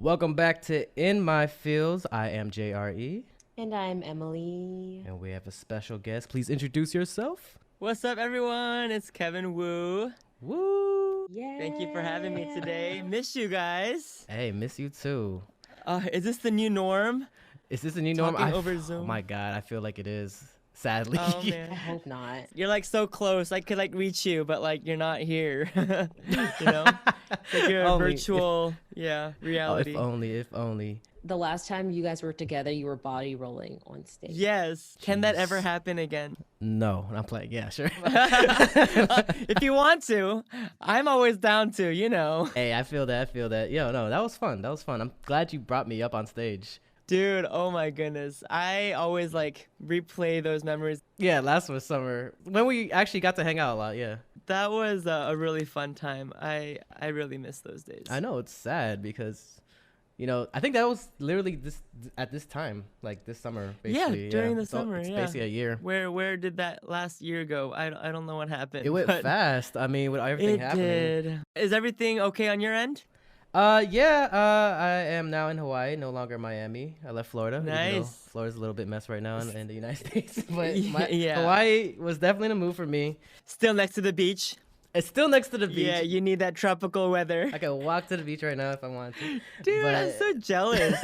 Welcome back to In My Fields. I am JRE. And I'm Emily. And we have a special guest. Please introduce yourself. What's up, everyone? It's Kevin Wu. Woo! Yeah. Thank you for having me today. Miss you guys. Hey, miss you too. Is this the new norm? Is this a new norm? Talking over Zoom? Oh my God, I feel like it is. Sadly. Oh I man, hope not. you're like so close. I could like reach you, but like you're not here. You know, it's like you're a Only virtual, Oh, reality. if only. The last time you guys were together, you were body rolling on stage. Yes. Can that Jeez. ever happen again? No, I'm playing. Yeah, sure. If you want to, I'm always down to. You know. Hey, I feel that. Yo, no, that was fun. I'm glad you brought me up on stage. Dude, oh my goodness. I always like replay those memories. Yeah, last summer when we actually got to hang out a lot. Yeah. That was a really fun time. I really miss those days. I know it's sad because, I think that was literally at this time, like this summer, basically. Yeah, during the So summer, it's yeah. basically a year. Where did that last year go? I don't know what happened. It went but fast. I mean, with everything It happening. did. Is everything okay on your end? Yeah. I am now in Hawaii, no longer Miami. I left Florida. even though Nice. Florida's a little bit mess right now in the United States, but Yeah. Hawaii was definitely the move for me. Still next to the beach? It's still next to the beach. Yeah, you need that tropical weather. I can walk to the beach right now if I want to. Dude, I'm but- so jealous.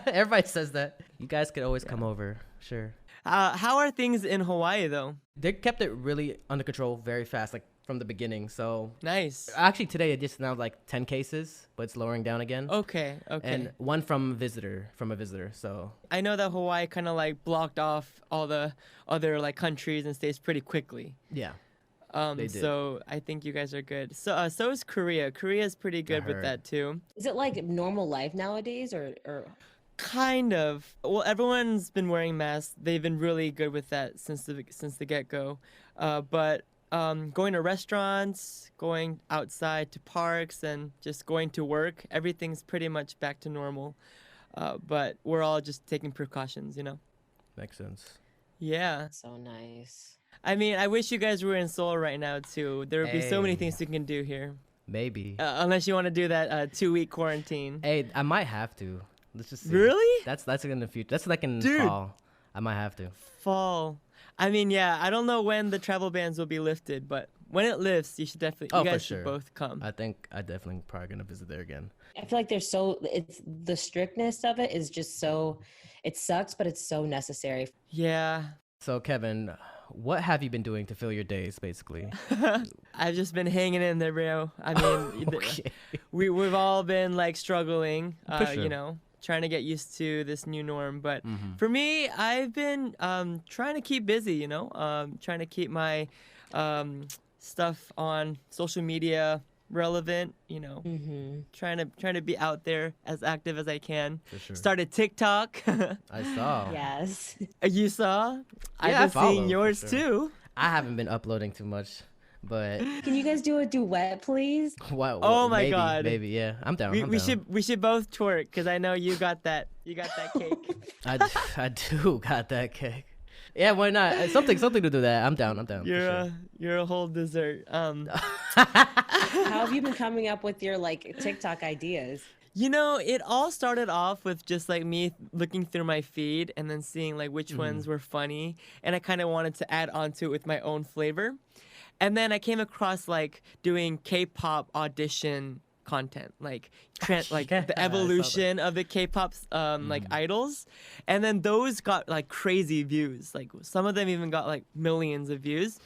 Everybody says that. You guys could always come over. Sure. How are things in Hawaii though? They kept it really under control very fast, like from the beginning. So Nice. actually today it just now like 10 cases, but it's lowering down again. Okay. And one from a visitor. So I know that Hawaii kind of like blocked off all the other like countries and states pretty quickly. yeah. They did. So I think you guys are good. So is Korea. Korea's pretty good with heard. that too. Is it like normal life nowadays or Kind of. Well, everyone's been wearing masks. They've been really good with that since the get-go. But going to restaurants, going outside to parks, and just going to work, everything's pretty much back to normal. But we're all just taking precautions, you know? Makes sense. Yeah. so nice? I mean, I wish you guys were in Seoul right now, too. There would be so many Hey. things you can do here. Maybe. Unless you want to do that 2-week quarantine. Hey, I might have to. Let's just see. Really? That's in the future. That's like in Dude. fall. I might have to. Fall. I mean, yeah, I don't know when the travel bans will be lifted, but when it lifts, you should definitely, Oh, you for guys sure. should both come. I think I definitely probably gonna visit there again. I feel like it's the strictness of it is just so, it sucks, but it's so necessary. Yeah. So Kevin, what have you been doing to fill your days, basically? I've just been hanging in there, bro. I mean, Okay. we've all been like struggling, For sure. you know, trying to get used to this new norm. But Mhm. for me, I've been trying to keep busy, you know, trying to keep my stuff on social media relevant, you know, Mm-hmm. trying to be out there as active as I can. For sure. Started TikTok. I saw. Yes. You saw? I I've been follow, seeing for yours sure. too. I haven't been uploading too much, but Can you guys do a duet, please? Oh my maybe, God. Maybe, yeah. I'm down. I'm We down. should both twerk because I know you got that cake. I do got that cake. Yeah, why not? Something to do that. I'm down. For sure. You're a whole dessert. How have you been coming up with your like TikTok ideas? You know, it all started off with just like me looking through my feed and then seeing like which ones were funny, and I kind of wanted to add on to it with my own flavor. And then I came across like doing K-pop audition content, like like Yeah, I the saw that. evolution of the K-pop like idols, and then those got like crazy views. Like some of them even got like millions of views,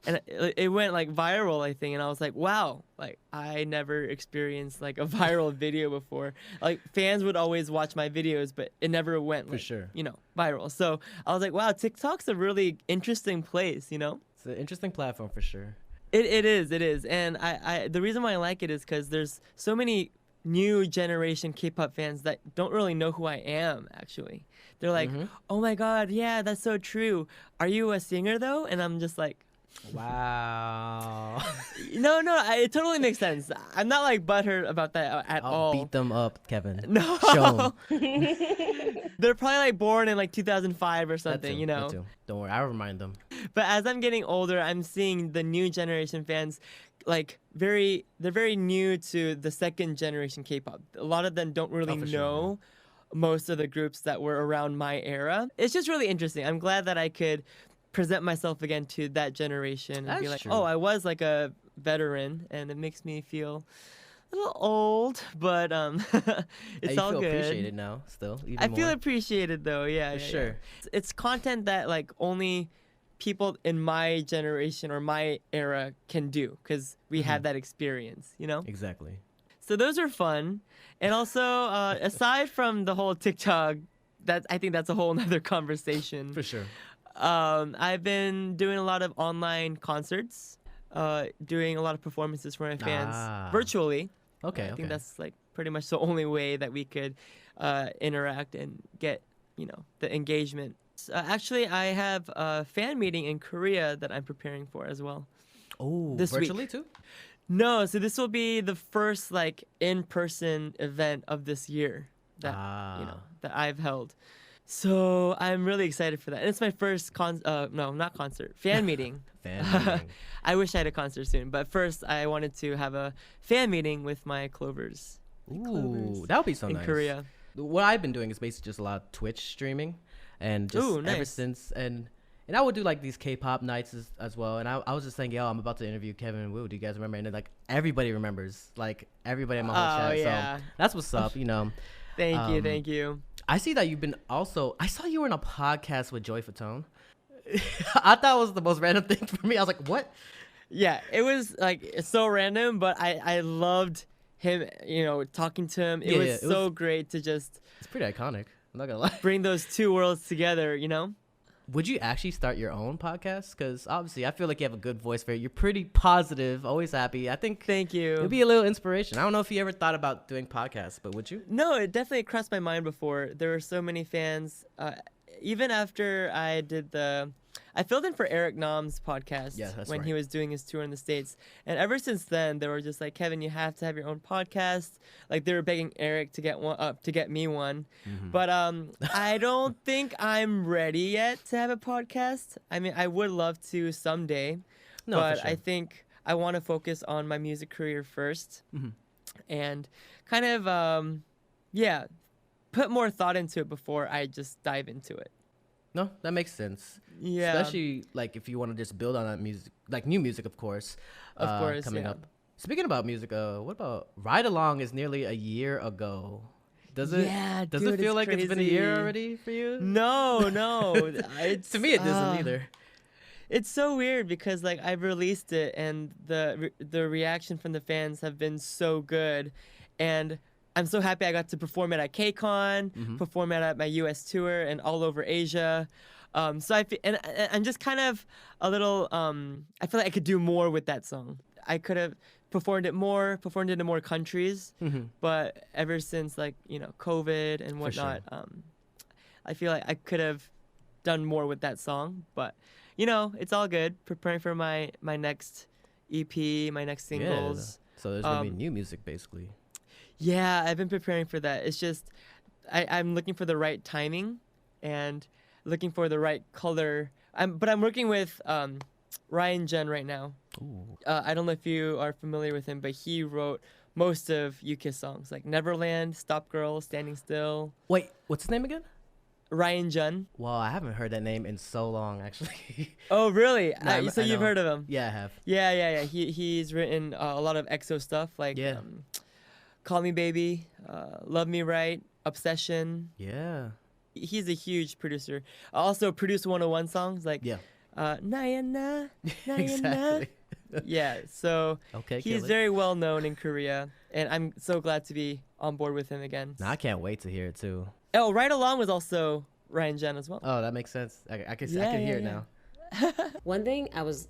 and it went like viral, I think. And I was like, wow, like I never experienced like a viral video before. Like fans would always watch my videos, but it never went like, sure. you know, viral. So I was like, wow, TikTok's a really interesting place, you know. It's an interesting platform for sure. It is, and I the reason why I like it is because there's so many new generation K-pop fans that don't really know who I am. Actually, they're like, "Oh my God, yeah, that's so true. Are you a singer though?" And I'm just like, Wow. No, it totally makes sense. I'm not like butthurt about that at I'll all. beat them up, Kevin. No. Show 'em. They're probably like born in like 2005 or That something, too, you know. that too. Don't worry, I'll remind them. But as I'm getting older, I'm seeing the new generation fans like they're very new to the second generation K-pop. A lot of them don't really for know most of the groups that were around my era. It's just really interesting. I'm glad that I could present myself again to that generation and be That's like, true. oh, I was like a veteran, and it makes me feel a little old, but it's You all feel good. appreciated now, still. Even I feel more. appreciated though, yeah. For yeah, sure. yeah. It's content that like only people in my generation or my era can do because we have that experience, you know? Exactly. So those are fun. And also, aside from the whole TikTok, I think that's a whole nother conversation. For sure. I've been doing a lot of online concerts, doing a lot of performances for my fans virtually. Okay. I think that's like pretty much the only way that we could interact and get, the engagement. Actually, I have a fan meeting in Korea that I'm preparing for as well. Oh, this virtually week. too? No, so this will be the first like in-person event of this year that that I've held. So I'm really excited for that. And it's my first fan meeting. Fan meeting. I wish I had a concert soon, but first I wanted to have a fan meeting with my Clovers. Ooh, that would be so in nice. Korea. What I've been doing is basically just a lot of Twitch streaming, and just Ooh, nice. ever since and I would do like these K-pop nights as well. And I was just saying, yo, I'm about to interview Kevin and Wu. Do you guys remember? And then, like everybody remembers, like everybody in my whole chat. Yeah. So that's what's up, Thank you. I see that you've been I saw you were in a podcast with Joy Fatone. I thought it was the most random thing for me. I was like, what? Yeah, it was like so random, but I loved him, talking to him. It was so great to just It's pretty iconic. I'm not gonna lie. bring those two worlds together, Would you actually start your own podcast? Because obviously, I feel like you have a good voice for it. You're pretty positive, always happy. I think Thank you. it'd be a little inspiration. I don't know if you ever thought about doing podcasts, but would you? No, it definitely crossed my mind before. There were so many fans. Even after I filled in for Eric Nam's podcast when he was doing his tour in the States. And ever since then, they were just like, Kevin, you have to have your own podcast. Like they were begging Eric to get one up, to get me one. Mm-hmm. But I don't think I'm ready yet to have a podcast. I mean, I would love to someday. No, but for sure. I think I want to focus on my music career first. Mm-hmm. And kind of, put more thought into it before I just dive into it. No, that makes sense. Yeah. Especially like if you want to just build on that music, like new music, of course. Coming up. Speaking about music, what about Ride Along is nearly a year ago. Does it? Yeah, Does dude, it feel it's like it's been a year crazy. already for you? No. To me, it doesn't either. It's so weird because like I've released it and the reaction from the fans have been so good, and I'm so happy I got to perform it at KCON, perform it at my U.S. tour, and all over Asia. So I'm just kind of a little. I feel like I could do more with that song. I could have performed it in more countries, but ever since COVID and whatnot, I feel like I could have done more with that song. But it's all good. Preparing for my next EP, my next singles. Yeah, so there's gonna be new music basically. Yeah, I've been preparing for that. It's just I'm looking for the right timing and looking for the right color. But I'm working with Ryan Jen right now. I don't know if you are familiar with him, but he wrote most of UKISS songs like Neverland, Stop Girl, Standing Still. Wait, what's his name again? Ryan Jen. Wow, I haven't heard that name in so long, actually. Oh, really? No, So you've know. heard of him? Yeah, I have. Yeah. He's written a lot of EXO stuff like Call Me Baby, Love Me Right, Obsession. Yeah. He's a huge producer. Also produced 101 songs like Naya Na, Naya Exactly. Na. Yeah, so Okay, he's very well known in Korea, and I'm so glad to be on board with him again. No, I can't wait to hear it too. Oh, Right Along was also Ryan Jen as well. Oh, that makes sense. I can hear it now. One thing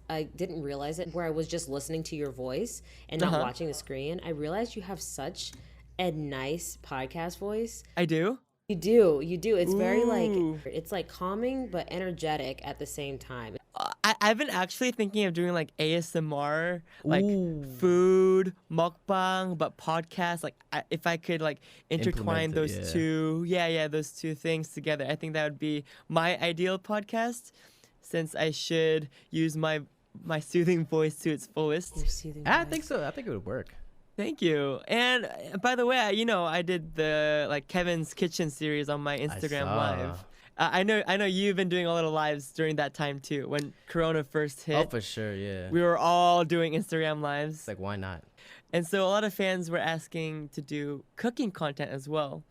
I didn't realize it, where I was just listening to your voice and not watching the screen. I realized you have such a nice podcast voice. I do? You do. It's very Ooh. it's like calming but energetic at the same time. I've been actually thinking of doing like ASMR, like Ooh. food, mukbang, but podcast. Like if I could like intertwine Implement those it, two, those two things together, I think that would be my ideal podcast. Since I should use my soothing voice to its fullest. I think so. I think it would work. Thank you. And by the way, I did the like Kevin's Kitchen series on my Instagram Live. I know you've been doing a lot of lives during that time too, when Corona first hit. Oh, for sure, yeah. We were all doing Instagram lives. It's like, why not? And so a lot of fans were asking to do cooking content as well.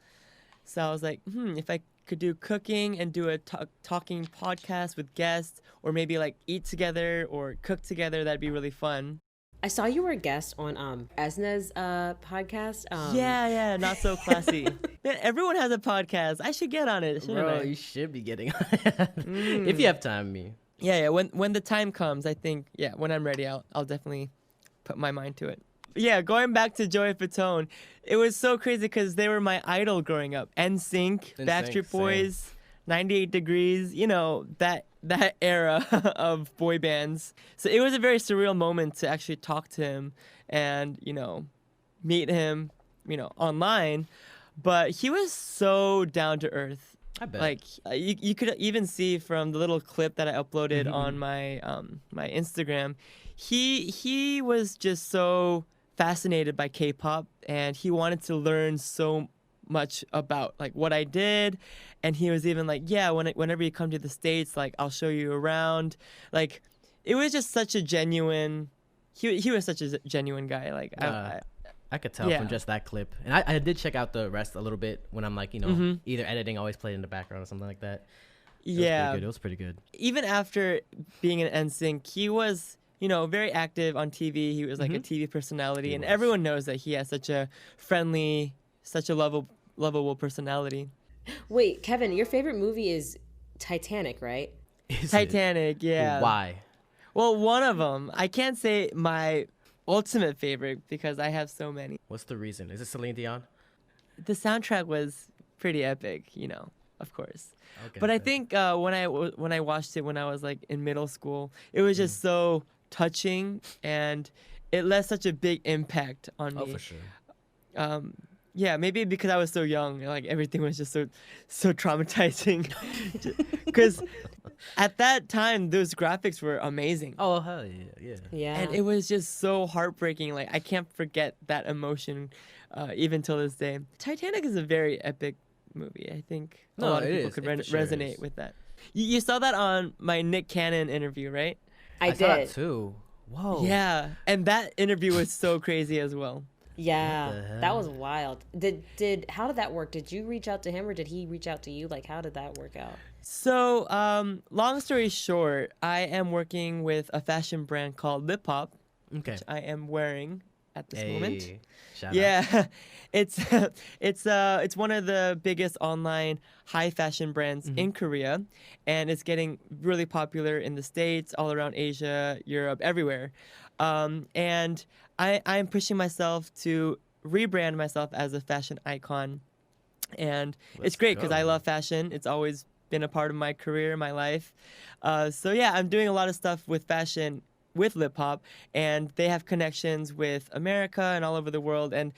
So I was like, if I could do cooking and do a talking podcast with guests, or maybe like eat together or cook together, that'd be really fun. I saw you were a guest on Esna's podcast. Yeah, not so classy. Man, everyone has a podcast. I should get on it, shouldn't Bro, I? you should be getting on it. If you have time, me. Yeah. When the time comes, I think, when I'm ready, I'll definitely put my mind to it. Yeah, going back to Joy Fatone, it was so crazy because they were my idol growing up. NSYNC, Backstreet Boys, 98 Degrees, that era of boy bands. So it was a very surreal moment to actually talk to him and, meet him, online. But he was so down to earth. I bet. Like you could even see from the little clip that I uploaded on my my Instagram, he was just so fascinated by K-pop, and he wanted to learn so much about like what I did, and he was even like, whenever you come to the States, like I'll show you around. Like it was just such a genuine. He was such a genuine guy. Like I could tell from just that clip, and I did check out the rest a little bit when I'm like either editing, always played in the background or something like that. It was pretty good. Even after being in NSYNC, he was very active on TV. He was like a TV personality, and everyone knows that he has such a friendly, such a lovable personality. Wait, Kevin, your favorite movie is Titanic, right? Titanic, yeah. Why? Well, one of them. I can't say my ultimate favorite because I have so many. What's the reason? Is it Celine Dion? The soundtrack was pretty epic, of course. Okay, but I think when I watched it when I was like in middle school, it was just so touching, and it left such a big impact on me. Oh, for sure. Maybe because I was so young, like everything was just so traumatizing. Because at that time, those graphics were amazing. Oh, hell yeah. And it was just so heartbreaking. Like I can't forget that emotion, even till this day. Titanic is a very epic movie. I think a lot of people could resonate with that. You saw that on my Nick Cannon interview, right? I did. Saw that too. Whoa. Yeah, and that interview was so crazy as well. Yeah, that was wild. How did that work? Did you reach out to him, or did he reach out to you? Like, how did that work out? So, long story short, I am working with a fashion brand called Kpop, which I am wearing at this moment. Shout out. It's one of the biggest online high fashion brands in Korea, and it's getting really popular in the States, all around Asia, Europe, everywhere. And I'm pushing myself to rebrand myself as a fashion icon, and it's great because I love fashion. It's always been a part of my career, my life. I'm doing a lot of stuff with fashion with Kpop, and they have connections with America and all over the world. And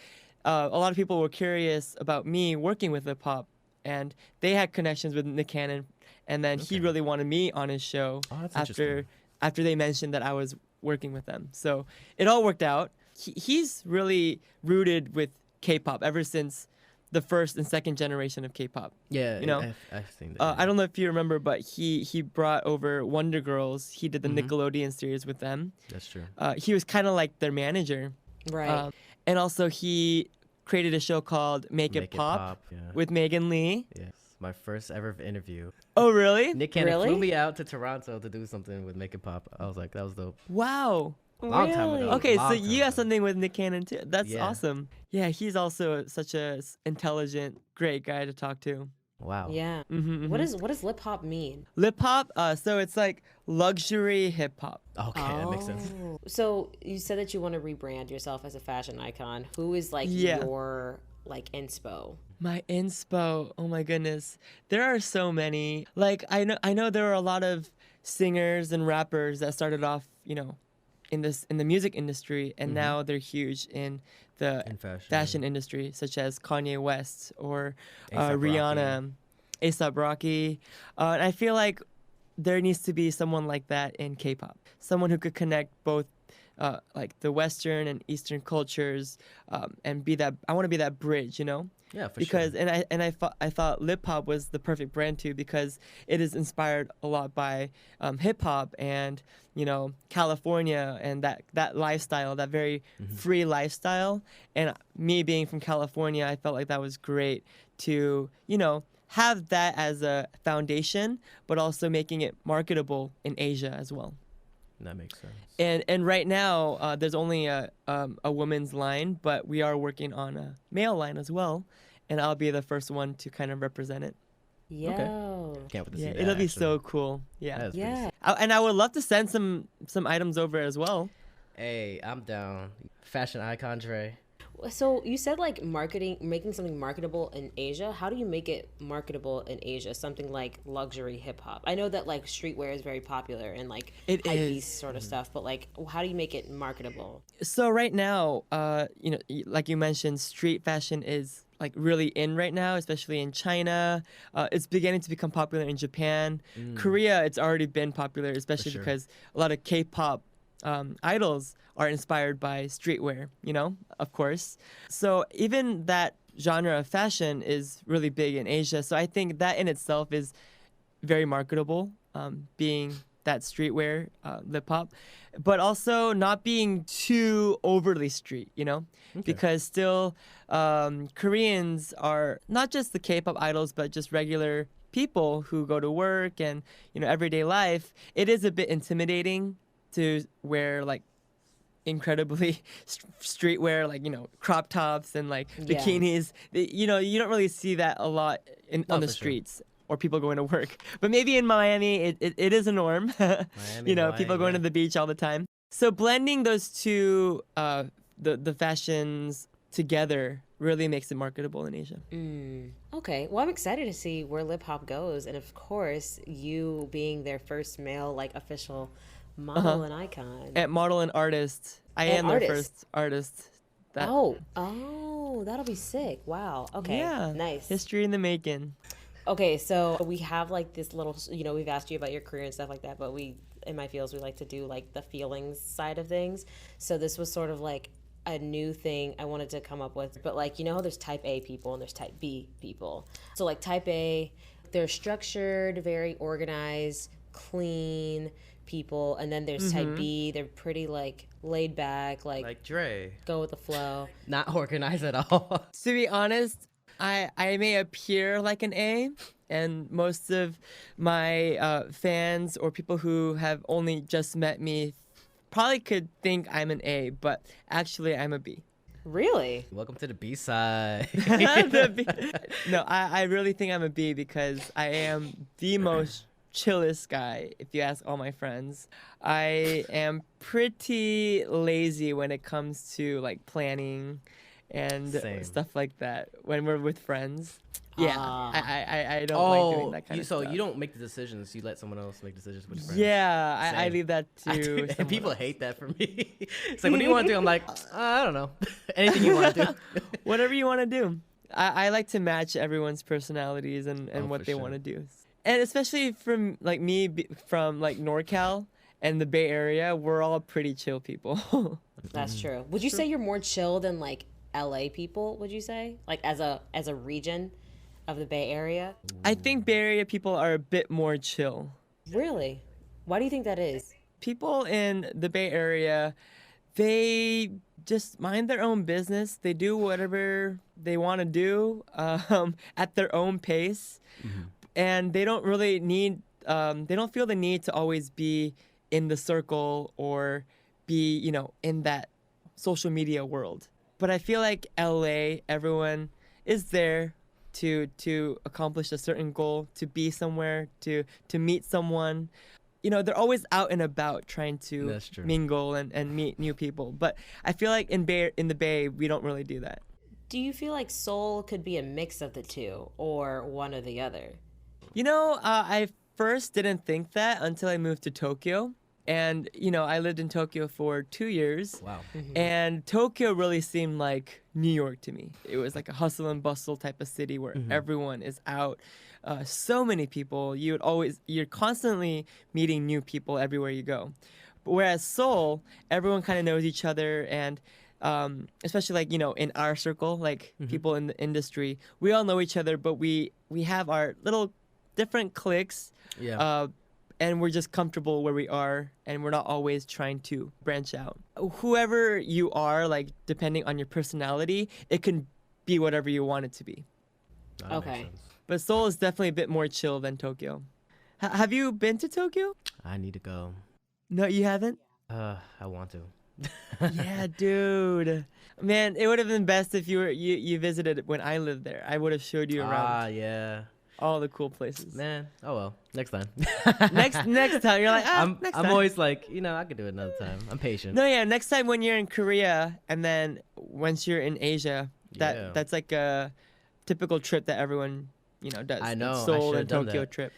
a lot of people were curious about me working with Kpop, and they had connections with Nick Cannon, and then he really wanted me on his show after they mentioned that I was working with them. So it all worked out. He's really rooted with K-pop ever since the first and second generation of K-pop. Yeah, I've seen that. I don't know if you remember, but he brought over Wonder Girls. He did the Nickelodeon series with them. That's true. He was kind of like their manager. Right. And also he created a show called Make It Pop with Megan Lee. Yes, my first ever interview. Oh, really? Nick Cannon flew me out to Toronto to do something with Make It Pop. I was like, that was dope. Wow. Long time ago. Okay, so you got something with Nick Cannon too. That's awesome. Yeah, he's also such a intelligent, great guy to talk to. Wow. Yeah. What does lip hop mean? Lip hop, so it's like luxury hip hop. Okay, that makes sense. So you said that you want to rebrand yourself as a fashion icon. Who is like your like inspo? My inspo. Oh my goodness. There are so many. Like I know there are a lot of singers and rappers that started off, in the music industry, and now they're huge in the fashion industry, such as Kanye West or Rihanna, A$AP Rocky. And I feel like there needs to be someone like that in K-pop, someone who could connect both like the Western and Eastern cultures, and be that. I want to be that bridge, Yeah, for because sure. I thought lip hop was the perfect brand too, because it is inspired a lot by hip hop and California and that lifestyle, that very free lifestyle. And me being from California, I felt like that was great to have that as a foundation, but also making it marketable in Asia as well. That makes sense. And right now, there's only a women's line, but we are working on a male line as well, and I'll be the first one to kind of represent it. Yo. Okay. Can't wait to see that. It'll be actually. so cool. Yeah. Yeah. And I would love to send some items over as well. Hey, I'm down. Fashion icon Dre. So you said like making something marketable in Asia. How do you make it marketable in Asia? Something like luxury hip hop. I know that like streetwear is very popular and like It hypebeast is. sort of stuff, but like how do you make it marketable? So right now, like you mentioned, street fashion is like really in right now, especially in China. It's beginning to become popular in Japan. Korea, it's already been popular, especially sure. because a lot of K-pop idols are inspired by streetwear, of course. So even that genre of fashion is really big in Asia. So I think that in itself is very marketable, being that streetwear lip hop, but also not being too overly street, because still Koreans are not just the K-pop idols, but just regular people who go to work and, everyday life. It is a bit intimidating to wear like incredibly streetwear, like crop tops and like bikinis. You don't really see that a lot on the streets or people going to work. But maybe in Miami, it is a norm. People going to the beach all the time. So blending those two, the fashions together really makes it marketable in Asia. Okay, well I'm excited to see where lip hop goes, and of course you being their first male like official model and icon. And model and artist. I am their first artist. Oh, that'll be sick. Wow. Okay. Yeah. Nice. History in the making. Okay, so we have like this little, we've asked you about your career and stuff like that, but in my fields, we like to do like the feelings side of things. So this was sort of like a new thing I wanted to come up with. But like, how there's type A people and there's type B people. So like type A, they're structured, very organized, clean people, and then there's type B, they're pretty like laid back, like Dre, go with the flow, not organized at all. To be honest, I may appear like an A, and most of my fans or people who have only just met me probably could think I'm an A, but actually I'm a B. Really? Welcome to the B side. No, I really think I'm a B because I am the most chillest guy, if you ask all my friends. I am pretty lazy when it comes to like planning and stuff like that when we're with friends. Yeah, I don't like doing that kind of stuff. So you don't make the decisions, you let someone else make decisions with your friends. Yeah, I leave that to and people hate that for me. It's like, what do you want to do? I'm like, I don't know. Anything you want to do. Whatever you want to do. I like to match everyone's personalities and what they want to do. And especially from like me, from like NorCal and the Bay Area, we're all pretty chill people. That's true. Would you say you're more chill than like LA people, would you say? Like as a region of the Bay Area? I think Bay Area people are a bit more chill. Really? Why do you think that is? People in the Bay Area, they just mind their own business. They do whatever they want to do at their own pace. And they don't really need, they don't feel the need to always be in the circle or be, in that social media world. But I feel like LA, everyone is there to accomplish a certain goal, to be somewhere, to meet someone. They're always out and about trying to mingle and meet new people. But I feel like in the Bay, we don't really do that. Do you feel like Seoul could be a mix of the two or one or the other? I first didn't think that until I moved to Tokyo. And, you know, I lived in Tokyo for 2 years. Wow. And Tokyo really seemed like New York to me. It was like a hustle and bustle type of city where everyone is out. So many people. You're constantly meeting new people everywhere you go. But whereas Seoul, everyone kind of knows each other, and especially like, you know, in our circle, like people in the industry, we all know each other, but we have our little different cliques. Yeah. And we're just comfortable where we are, and we're not always trying to branch out. Whoever you are, like, depending on your personality, it can be whatever you want it to be. That makes Okay. sense. But Seoul is definitely a bit more chill than Tokyo. Have you been to Tokyo? I need to go. No, you haven't? I want to. Yeah, dude. Man, it would have been best if you visited when I lived there. I would have showed you around Yeah. all the cool places. Man. Oh well. Next time. Next time, you're like, I'm next time. always like, you know, I could do it another time. I'm patient. No, yeah, next time when you're in Korea, and then once you're in Asia, Yeah. that's like a typical trip that everyone, you know, does. I know, I Seoul should've and done Tokyo that. trip.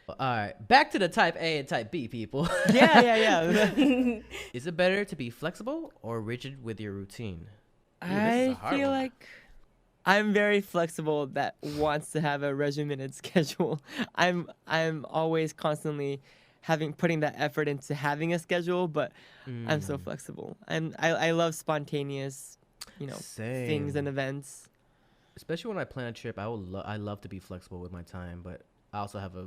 All right. Back to the type A and type B people. Yeah. Is it better to be flexible or rigid with your routine? Ooh, this is I a hard feel one. like I'm very flexible that wants to have a regimented schedule. I'm always constantly putting that effort into having a schedule, but I'm so flexible. I love spontaneous, you know, things and events. Especially when I plan a trip, I love to be flexible with my time, but I also have a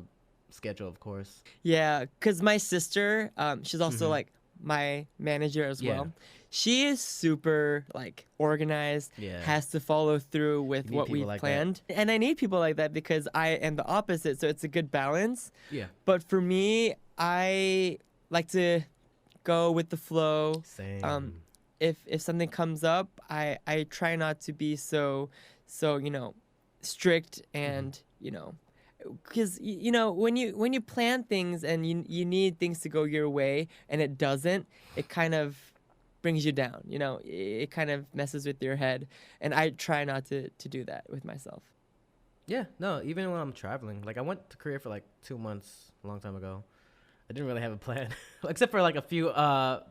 schedule, of course. Yeah, because my sister, she's also like my manager as Yeah. well. She is super like organized, Yeah. has to follow through with need what we people like that. planned. And I need people like that because I am the opposite, so it's a good balance. Yeah. But for me, I like to go with the flow. Same. If something comes up, I try not to be so you know, strict and you know, because you know when you plan things and you need things to go your way and it doesn't, it kind of brings you down. You know, it kind of messes with your head, and I try not to do that with myself. Yeah, no, even when I'm traveling. Like, I went to Korea for like 2 months a long time ago. I didn't really have a plan, except for like a few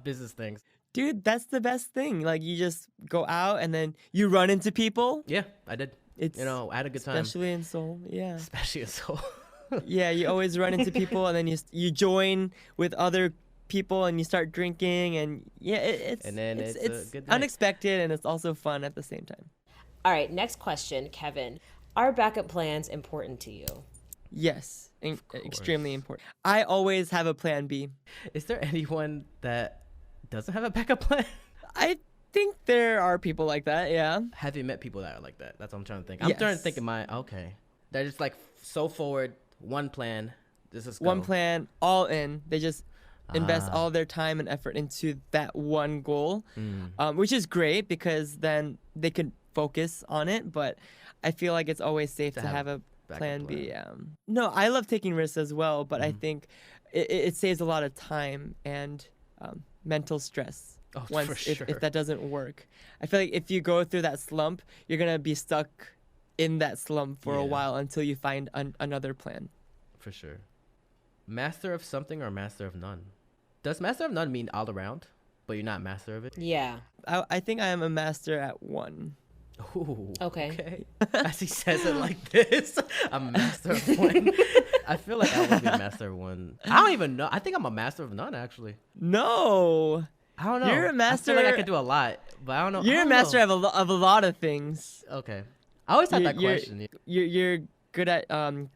business things. Dude, that's the best thing. Like, you just go out and then you run into people. Yeah, I did. It's You know, I had a good time. especially in Seoul. Yeah. Especially in Seoul. Yeah, you always run into people, and then you join with other people, and you start drinking, and yeah, it's a good night. unexpected, and it's also fun at the same time. All right, next question, Kevin. Are backup plans important to you? Yes, course. extremely important. I always have a plan B. Is there anyone that doesn't have a backup plan? I think there are people like that. Yeah. Have you met people that are like that? That's what I'm trying to think. I'm trying to think of okay. They're just like so forward, one plan. This is One plan, all in. They just invest Ah. all their time and effort into that one goal, which is great because then they can focus on it. But I feel like it's always safe to have a backup plan B. No, I love taking risks as well, but I think it saves a lot of time and mental stress. Oh, Once for sure. if that doesn't work, I feel like if you go through that slump, you're gonna be stuck in that slump for a Yeah. while until you find another plan. For sure. Master of something or master of none? Does master of none mean all around, but you're not master of it? Yeah. I think I am a master at one. Ooh, Okay. As he says it like this, I'm a master of one. I feel like I would be a master of one. I don't even know. I think I'm a master of none, actually. No, I don't know. You're a master. I feel like I could do a lot, but I don't know. You're I a don't master know. of a lot of things. Okay. I always had that You're- question. You're good at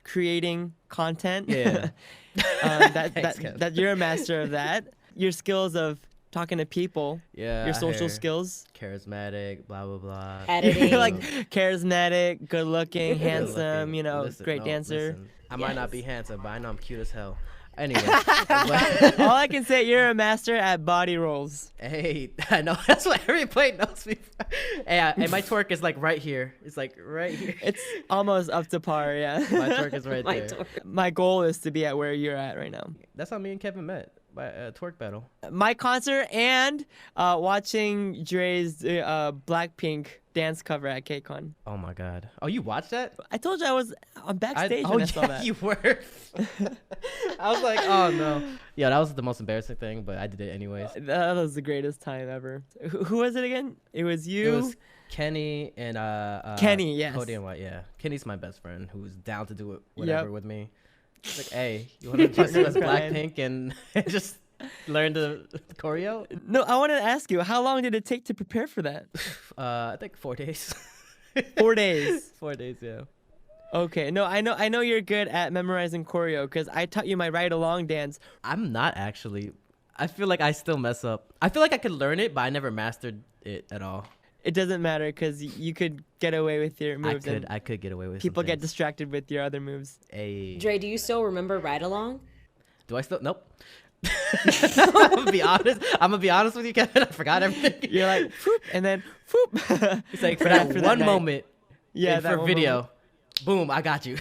creating content. Yeah. Thanks, Kev. that you're a master of that. Your skills of talking to people. Yeah. Your I social hear skills. charismatic, blah, blah, blah. Editing. Like charismatic, good looking, Good handsome. looking. You know, Listen, great no, dancer. listen. I might not Yes. be handsome, but I know I'm cute as hell. Anyway. All I can say, you're a master at body rolls. Hey, I know. That's what everybody knows me for. Hey, my twerk is like right here. It's like right here. It's almost up to par. Yeah. My twerk is right My there. twerk. My goal is to be at where you're at right now. That's how me and Kevin met. twerk battle. My concert and watching Dre's Blackpink dance cover at KCON. Oh my god. Oh, you watched that? I told you I was on backstage when I saw that. You were. I was like, oh no. Yeah, that was the most embarrassing thing, but I did it anyways. That was the greatest time ever. Who was it again? It was you. It was Kenny and Kenny, yes. Cody and White, yeah. Kenny's my best friend who's down to do it whatever with me. He's like, hey, you want to just do as Blackpink and just learn the choreo? No, I wanted to ask you, how long did it take to prepare for that? I think 4 days. 4 days. 4 days, yeah. Okay, no, I know you're good at memorizing choreo because I taught you my ride along dance. I'm not actually. I feel like I still mess up. I feel like I could learn it, but I never mastered it at all. It doesn't matter because you could get away with your moves. I could get away with. People get distracted with your other moves. Hey. Dre, do you still remember Ride Along? Do I still? Nope. I'm gonna be honest with you, Kevin. I forgot everything. You're like, whoop, and then whoop. It's like for that one moment. Yeah, for video. Boom, I got you.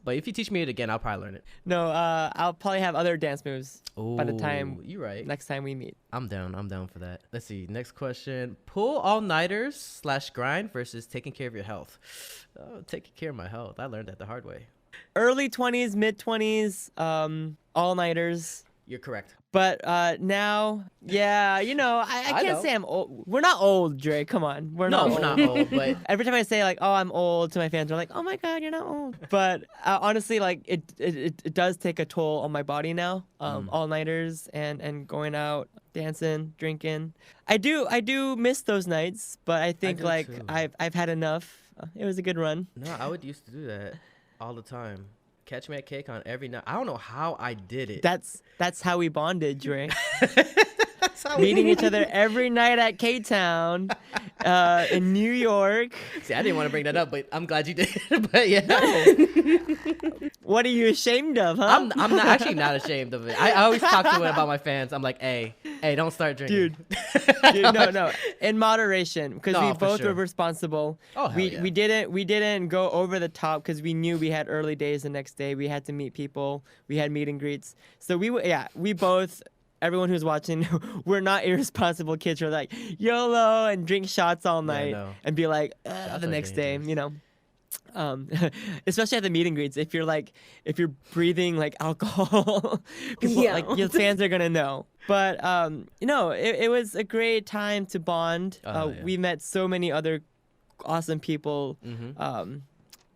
But if you teach me it again, I'll probably learn it. No, I'll probably have other dance moves by the time you're right. next time we meet. I'm down for that. Let's see. Next question. Pull all-nighters / grind versus taking care of your health. Taking care of my health. I learned that the hard way. Early 20s, mid 20s, all-nighters. You're correct. But now, yeah, I can't say I'm old. We're not old, Dre. Come on. We're not old. But every time I say, like, oh, I'm old to my fans, they're like, oh, my God, you're not old. But honestly, like, it does take a toll on my body now. All-nighters and going out, dancing, drinking. I do miss those nights, but I think, like, too. I've had enough. It was a good run. No, I would used to do that all the time. Catch me at KCON every night. I don't know how I did it. That's how we bonded, Dre. Meeting each other every night at K-Town in New York. See, I didn't want to bring that up, but I'm glad you did. But yeah. No. What are you ashamed of, huh? I'm not ashamed of it. I always talk to it about my fans. I'm like, hey, don't start drinking. Dude, no. In moderation, because we both were responsible. Oh, hell yeah. We didn't go over the top because we knew we had early days the next day. We had to meet people. We had meet and greets. So we both. Everyone who's watching, we're not irresponsible kids who are like YOLO and drink shots all night and be like the next day, especially at the meet and greets. If you're breathing like alcohol, people like your fans are gonna know. But it was a great time to bond. We met so many other awesome people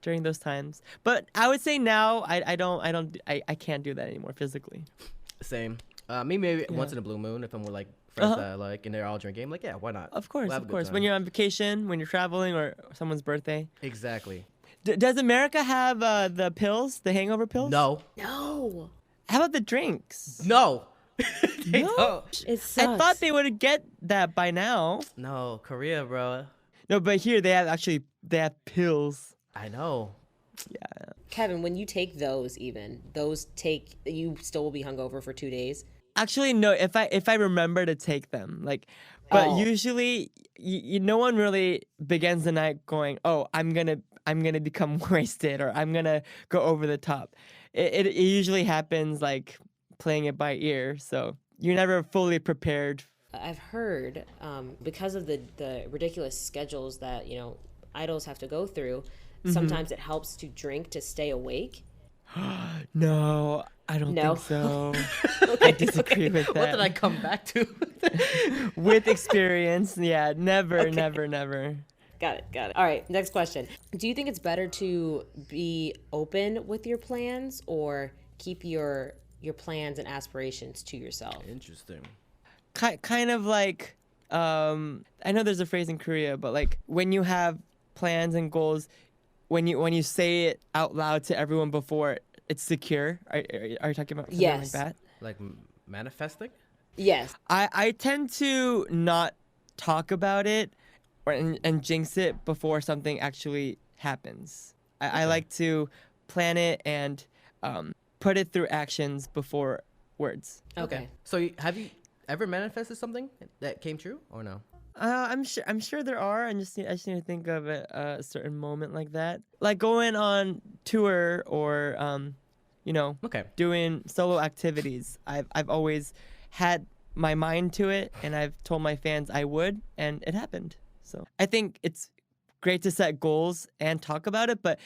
during those times. But I would say now I can't do that anymore physically. Same. Me maybe once in a blue moon if I'm with like friends that I like and they're all drinking. I'm like, yeah, why not? Of course. When you're on vacation, when you're traveling, or someone's birthday. Exactly. Does America have the pills, the hangover pills? No. No. How about the drinks? No. They don't. It sucks. I thought they would get that by now. No, Korea, bro. No, but here they have pills. I know. Yeah. Kevin, when you take those you still will be hungover for 2 days? Actually, no. If I remember to take them, but usually, no one really begins the night going, "Oh, I'm gonna become wasted," or "I'm gonna go over the top." It usually happens like playing it by ear, so you're never fully prepared. I've heard because of the ridiculous schedules that idols have to go through. Sometimes it helps to drink to stay awake. No, I don't think so. Okay, I disagree with that. What did I come back to? With experience, yeah, never. Got it. All right, next question. Do you think it's better to be open with your plans or keep your plans and aspirations to yourself? Interesting. Kind of like, I know there's a phrase in Korea, but like when you have plans and goals, when you say it out loud to everyone before it's secure. Are you talking about something like that? Like manifesting? Yes. I tend to not talk about it and jinx it before something actually happens. I like to plan it and put it through actions before words. Okay. So have you ever manifested something that came true or no? I'm sure there are. I just need to think of a certain moment like that, like going on tour or doing solo activities. I've always had my mind to it, and I've told my fans I would, and it happened. So I think it's great to set goals and talk about it, but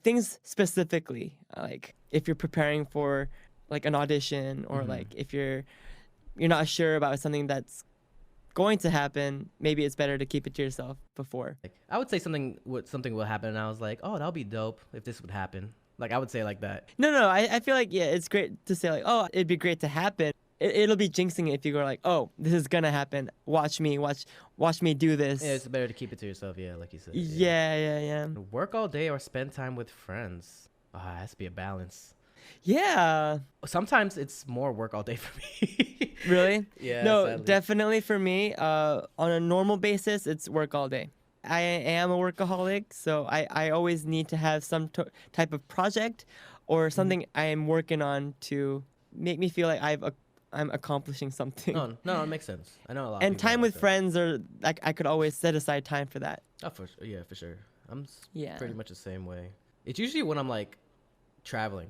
things specifically, like if you're preparing for like an audition, or like if you're not sure about something that's going to happen, maybe it's better to keep it to yourself before. Like, I would say something will happen, and I was like, oh, that would be dope if this would happen. Like, I would say like that. No, I feel like, yeah, it's great to say like, oh, it'd be great to happen. It'll be jinxing it if you go like, oh, this is gonna happen. Watch me do this. Yeah, it's better to keep it to yourself. Yeah, like you said. Yeah. Work all day or spend time with friends. It has to be a balance. Yeah. Sometimes it's more work all day for me. Really? Yeah. No, sadly. definitely for me. On a normal basis, it's work all day. I am a workaholic, so I always need to have some type of project or something I am working on to make me feel like I'm accomplishing something. No, it makes sense. I know a lot. And of people time like with that. friends, or like I could always set aside time for that. Oh, for sure. I'm Yeah. pretty much the same way. It's usually when I'm like traveling.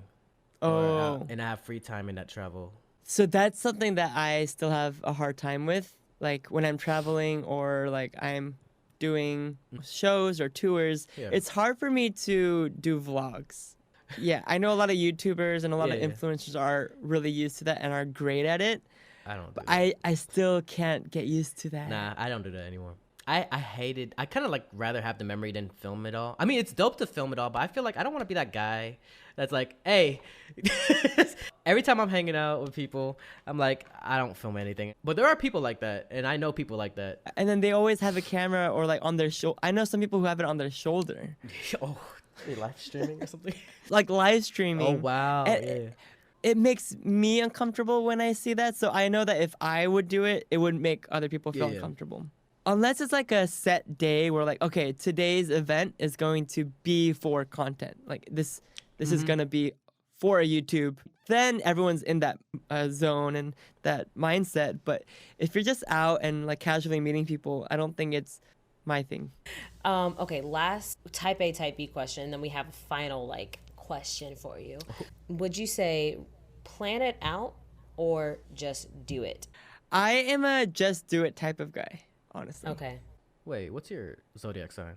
Oh. And I have free time in that travel. So that's something that I still have a hard time with. Like when I'm traveling or like I'm doing shows or tours, Yeah. it's hard for me to do vlogs. Yeah, I know a lot of YouTubers and a lot of Yeah. influencers are really used to that and are great at it. I don't do But that. I still can't get used to that. Nah, I don't do that anymore. I hated. I kind of like rather have the memory than film it all. I mean, it's dope to film it all, but I feel like I don't want to be that guy that's like, hey. Every time I'm hanging out with people, I'm like, I don't film anything. But there are people like that, and I know people like that. And then they always have a camera or like on their shoulder. I know some people who have it on their shoulder. Oh, they live streaming or something. Like live streaming. Oh wow. And Yeah. it makes me uncomfortable when I see that. So I know that if I would do it, it would make other people feel Yeah. uncomfortable. Unless it's like a set day where like, okay, today's event is going to be for content. Like this is going to be for a YouTube. Then everyone's in that zone and that mindset. But if you're just out and like casually meeting people, I don't think it's my thing. Okay, last type A, type B question. Then we have a final like question for you. Would you say plan it out or just do it? I am a just do it type of guy, honestly. Okay. Wait, what's your zodiac sign?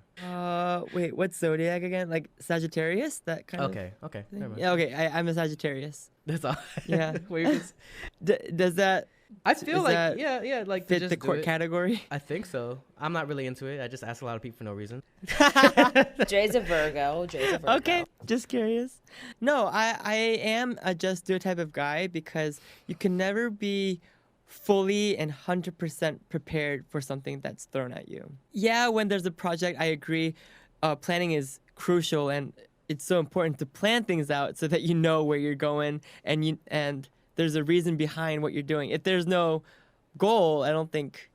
Wait, what's zodiac again? Like Sagittarius? That kind of. Okay. Never mind. Yeah, okay. I'm a Sagittarius. That's all. Yeah. Wait, 'cause Does that I feel Is like that yeah, like fit just the do court it. category? I think so. I'm not really into it. I just ask a lot of people for no reason. Jay's a Virgo. Okay, just curious. No, I am a just do it type of guy because you can never be fully and 100% prepared for something that's thrown at you. Yeah, when there's a project, I agree. Planning is crucial, and it's so important to plan things out so that you know where you're going and there's a reason behind what you're doing. If there's no goal, I don't think,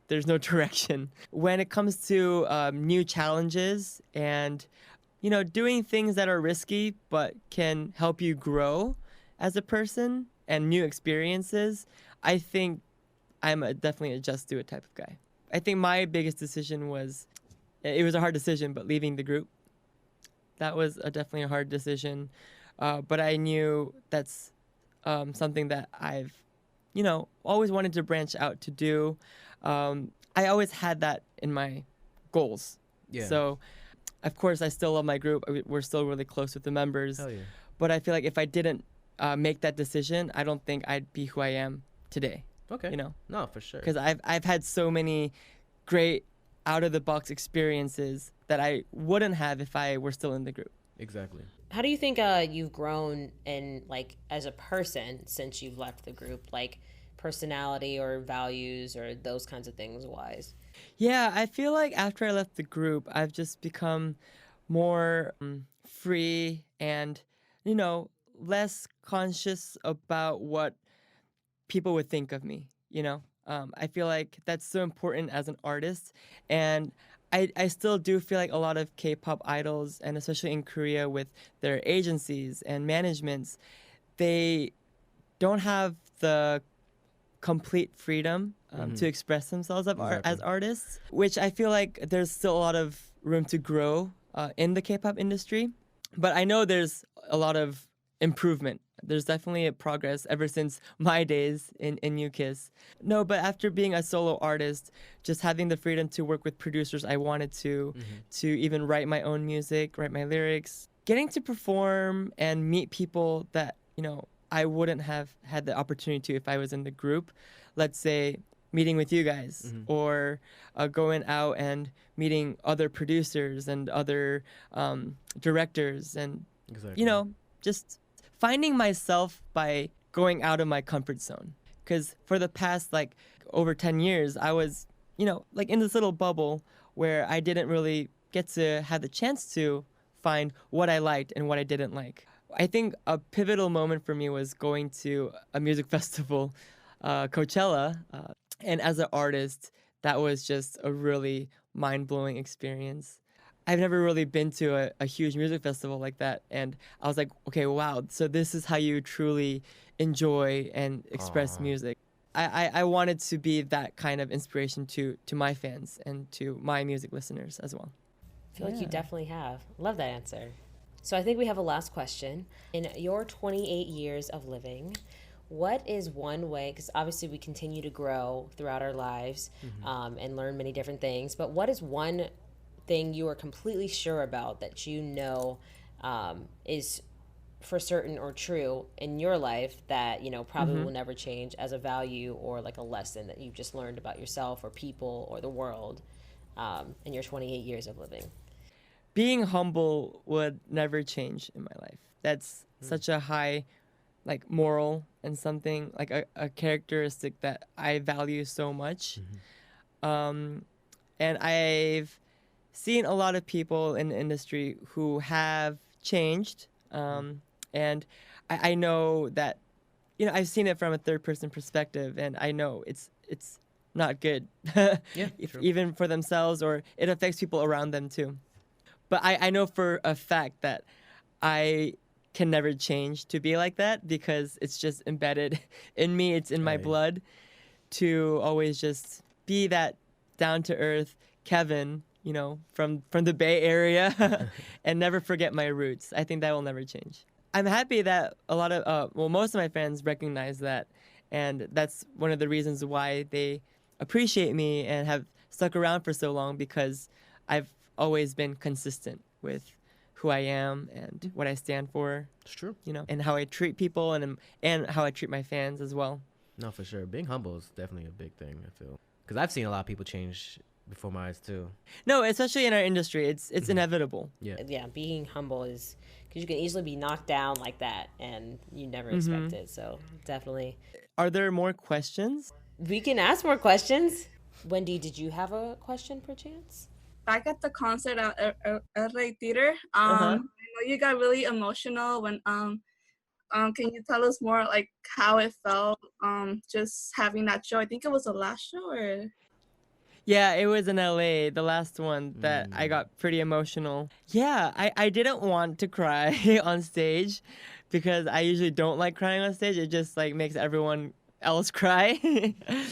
there's no direction. When it comes to new challenges and, doing things that are risky but can help you grow as a person and new experiences, I think I'm definitely a just do it type of guy. I think my biggest decision was, it was a hard decision, but leaving the group. That was definitely a hard decision. But I knew that's something that I've, always wanted to branch out to do. I always had that in my goals. Yeah. So, of course, I still love my group. We're still really close with the members. Hell yeah. But I feel like if I didn't make that decision, I don't think I'd be who I am today. Okay. No, for sure. Because I've had so many great out-of-the-box experiences that I wouldn't have if I were still in the group. Exactly. How do you think you've grown in like as a person since you've left the group, like personality or values or those kinds of things wise? Yeah, I feel like after I left the group, I've just become more free and, less conscious about what people would think of me, I feel like that's so important as an artist. And I still do feel like a lot of K-pop idols, and especially in Korea with their agencies and managements, they don't have the complete freedom to express themselves as artists, which I feel like there's still a lot of room to grow in the K-pop industry. But I know there's a lot of improvement There's definitely a progress ever since my days in New Kiss. No, but after being a solo artist, just having the freedom to work with producers I wanted to even write my own music, write my lyrics, getting to perform and meet people that, I wouldn't have had the opportunity to if I was in the group. Let's say meeting with you guys or going out and meeting other producers and other directors and, just finding myself by going out of my comfort zone. Because for the past over 10 years, I was, in this little bubble where I didn't really get to have the chance to find what I liked and what I didn't like. I think a pivotal moment for me was going to a music festival, Coachella. And as an artist, that was just a really mind-blowing experience. I've never really been to a huge music festival like that. And I was like, okay, wow. So this is how you truly enjoy and express music. I wanted to be that kind of inspiration to my fans and to my music listeners as well. I feel like you definitely have. Love that answer. So I think we have a last question. In your 28 years of living, what is one way, because obviously we continue to grow throughout our lives and learn many different things, but what is one thing you are completely sure about that is for certain or true in your life that probably will never change as a value or like a lesson that you've just learned about yourself or people or the world in your 28 years of living? Being humble would never change in my life. That's such a high moral and something like a characteristic that I value so much. And I've seen a lot of people in the industry who have changed. And I know that, I've seen it from a third person perspective, and I know it's not good, even for themselves, or it affects people around them too. But I know for a fact that I can never change to be like that because it's just embedded in me. It's in my blood to always just be that down to earth Kevin, from the Bay Area and never forget my roots. I think that will never change. I'm happy that a lot of, most of my fans recognize that. And that's one of the reasons why they appreciate me and have stuck around for so long, because I've always been consistent with who I am and what I stand for. It's true. And how I treat people and how I treat my fans as well. No, for sure. Being humble is definitely a big thing, I feel. Because I've seen a lot of people change before my eyes too. No, especially in our industry, it's inevitable. Yeah, being humble is because you can easily be knocked down like that and you never expect it. So definitely. Are there more questions? We can ask more questions. Wendy, did you have a question perchance? Back at the concert at LA Theater, I know you got really emotional when can you tell us more how it felt just having that show? I think it was the last show, or yeah, it was in LA, the last one that I got pretty emotional. Yeah, I didn't want to cry on stage because I usually don't like crying on stage. It just makes everyone else cry.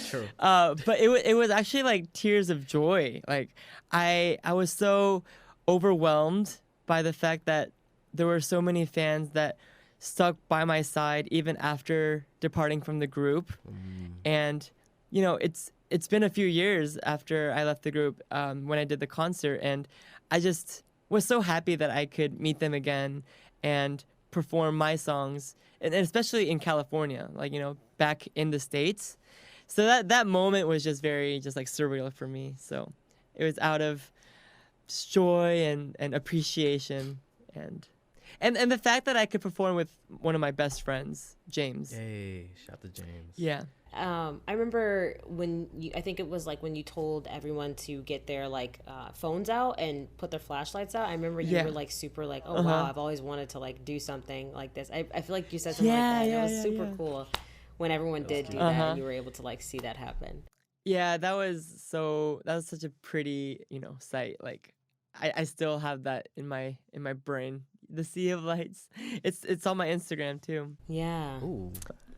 True. But it was actually tears of joy. I was so overwhelmed by the fact that there were so many fans that stuck by my side even after departing from the group. And it's been a few years after I left the group when I did the concert, and I just was so happy that I could meet them again and perform my songs, and especially in California, back in the States. So that moment was just very surreal for me. So it was out of joy and appreciation and the fact that I could perform with one of my best friends, James. Hey, shout out to James. Yeah. I remember I think it was when you told everyone to get their phones out and put their flashlights out. I remember you were super oh wow, I've always wanted to do something like this. I feel like you said something like that. It was super cool when everyone did do that and you were able to see that happen. Yeah, that was such a pretty, sight. I still have that in my brain. The sea of lights. It's on my Instagram too. Yeah. Ooh.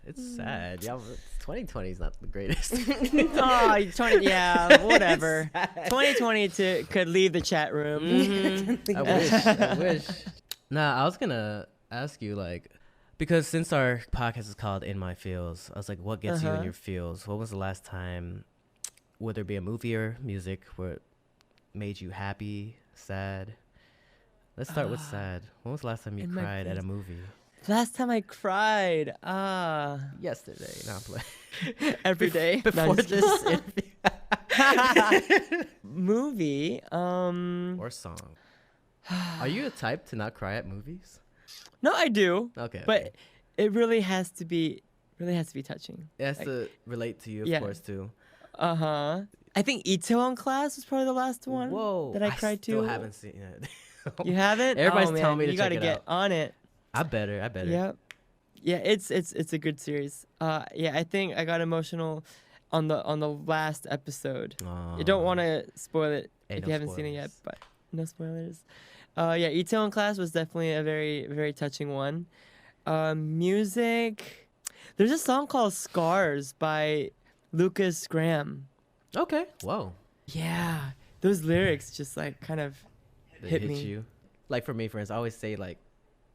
It's sad. Yeah, 2020 is not the greatest. Oh, yeah, whatever. 2020 could leave the chat room. I wish. Nah, I was gonna ask you Because since our podcast is called In My Feels, I was like, what gets you in your feels? What was the last time, whether it be a movie or music, where it made you happy, sad? Let's start with sad. When was the last time you cried at a movie? Last time I cried, Yesterday. No, I'm playing. every day. Before this interview. Movie, Or song. Are you a type to not cry at movies? No, I do. Okay. But it really has to be touching. It has to relate to you, of course, too. Uh-huh. I think Itaewon Class was probably the last one that I cried to. I still haven't seen it. You haven't? Everybody's telling me to you check gotta it get out. on it. I better. Yeah. Yeah, it's a good series. Yeah, I think I got emotional on the last episode. You don't want to spoil it if you haven't seen it yet, but no spoilers. Yeah, Itaewon Class was definitely a very, very touching one. Music, there's a song called Scars by Lucas Graham. Okay. Whoa. Yeah, those lyrics just like kind of They hit hit me. you. Like for me, for instance, I always say like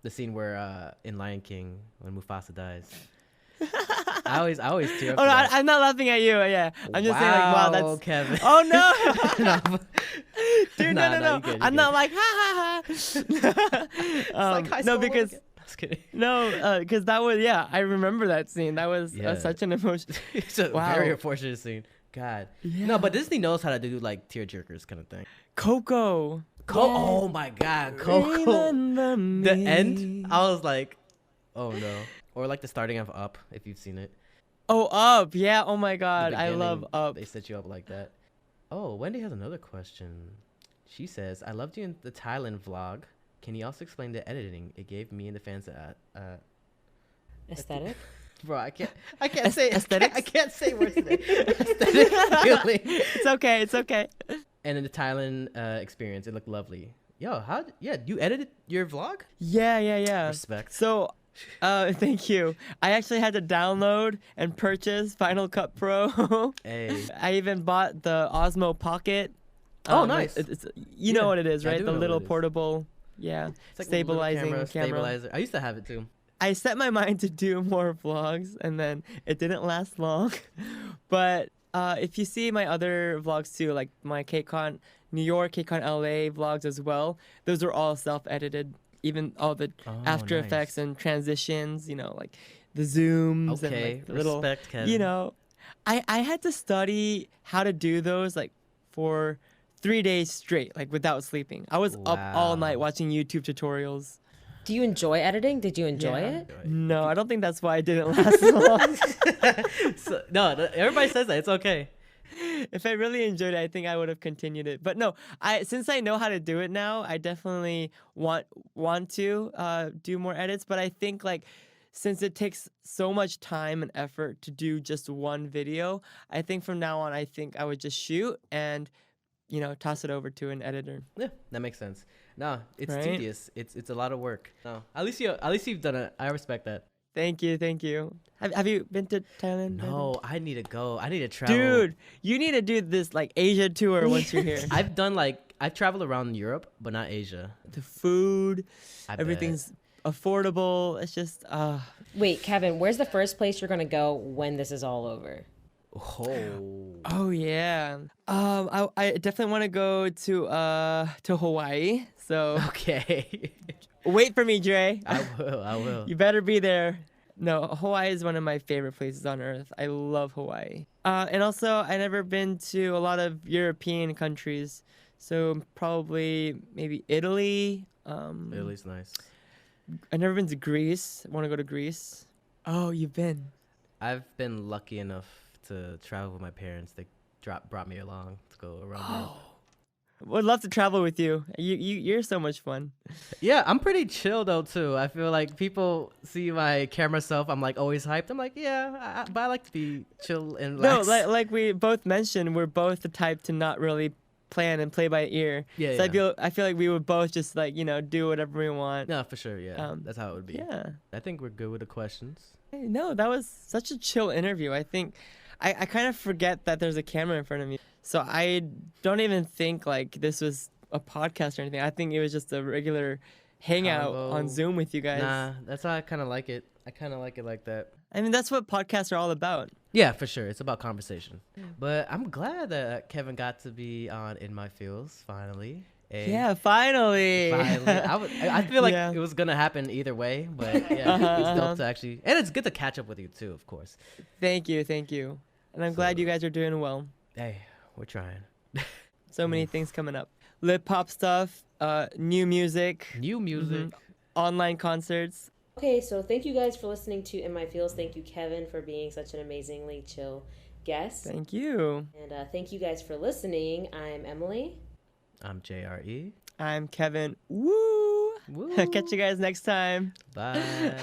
the scene where in Lion King when Mufasa dies. I always tear up. Oh to no, that. I'm not laughing at you. Yeah, I'm just saying like, wow, that's. Kevin. Oh no, No, dude, Nah, no. you good, you I'm good. not like ha ha ha. No, because Just kidding. no, because that was I remember that scene. That was Yeah. such an emotion. It's a Wow. very unfortunate scene. God. Yeah. No, but Disney knows how to do like tearjerkers kind of thing. Coco. Oh my God, Coco. Remember me. The end, I was like, oh no. Or like the starting of Up, if you've seen it. Oh, Up. Yeah. Oh my The God, I love beginning, Up. They set you up like that. Oh, Wendy has another question. She says, I loved you in the Thailand vlog. Can you also explain the editing? It gave me and the fans Aesthetic. bro, I can't say Aesthetics? I can't say words today. Aesthetic feeling. It's okay. It's okay. And in the Thailand experience, it looked lovely. Yo, you edited your vlog? Yeah. Respect. So, thank you. I actually had to download and purchase Final Cut Pro. Hey. I even bought the Osmo Pocket. Oh, nice. You know what it is, I right? do The know what little it is. portable, It's like a little stabilizing camera. stabilizer. I used to have it too. I set my mind to do more vlogs, and then it didn't last long. But if you see my other vlogs too, like my KCON New York, KCON LA vlogs as well, those are all self-edited. Even all the After nice. Effects and transitions, like the zooms and Okay, like the little, respect, Kevin. I had to study how to do those like for 3 days straight, like without sleeping. I was up all night Wow. watching YouTube tutorials. Do you enjoy editing? Did you enjoy Yeah. it? No, I don't think that's why it didn't last long. No, everybody says that. It's okay. If I really enjoyed it, I think I would have continued it. But no, since I know how to do it now, I definitely want to do more edits. But I think like since it takes so much time and effort to do just one video, I think from now on, I think I would just shoot and toss it over to an editor. Yeah, that makes sense. No, it's Right? tedious. It's a lot of work. No, at least you've done it. I respect that. Thank you. Have you been to Thailand? No, I need to go. I need to travel. Dude, you need to do this like Asia tour once you're here. I've traveled around Europe, but not Asia. The food, I bet. everything's affordable. It's just Wait, Kevin, where's the first place you're gonna go when this is all over? Oh yeah. I definitely want to go to Hawaii. So Okay. wait for me, Dre. I will. You better be there. No, Hawaii is one of my favorite places on earth. I love Hawaii. And also, I've never been to a lot of European countries. So probably maybe Italy. Italy's nice. I've never been to Greece. I want to go to Greece. Oh, you've been. I've been lucky enough to travel with my parents. They brought me along to go around Europe. Would love to travel with you. You're so much fun. Yeah, I'm pretty chill though too. I feel like people see my camera self. I'm like always hyped. I'm like, yeah, but I like to be chill and No, relax. like we both mentioned, we're both the type to not really plan and play by ear. Yeah, So yeah. I feel like we would both just like do whatever we want. No, for sure. Yeah, that's how it would be. Yeah. I think we're good with the questions. No, that was such a chill interview. I think I kind of forget that there's a camera in front of me. So I don't even think like this was a podcast or anything. I think it was just a regular hangout Convo. on Zoom with you guys. Nah, that's how I kind of like it. I kind of like it like that. I mean, that's what podcasts are all about. Yeah, for sure. It's about conversation. But I'm glad that Kevin got to be on In My Feels finally. Yeah, finally. I feel like Yeah. it was gonna happen either way, but yeah, it's dope to actually, and it's good to catch up with you too, of course. Thank you. And I'm glad you guys are doing well. Hey, we're trying. So many things coming up. Lip hop stuff, new music, New music. online concerts. Okay, so thank you guys for listening to In My Feels. Thank you, Kevin, for being such an amazingly chill guest. Thank you. And thank you guys for listening. I'm Emily. I'm JRE. I'm Kevin. Woo! Woo. Catch you guys next time. Bye.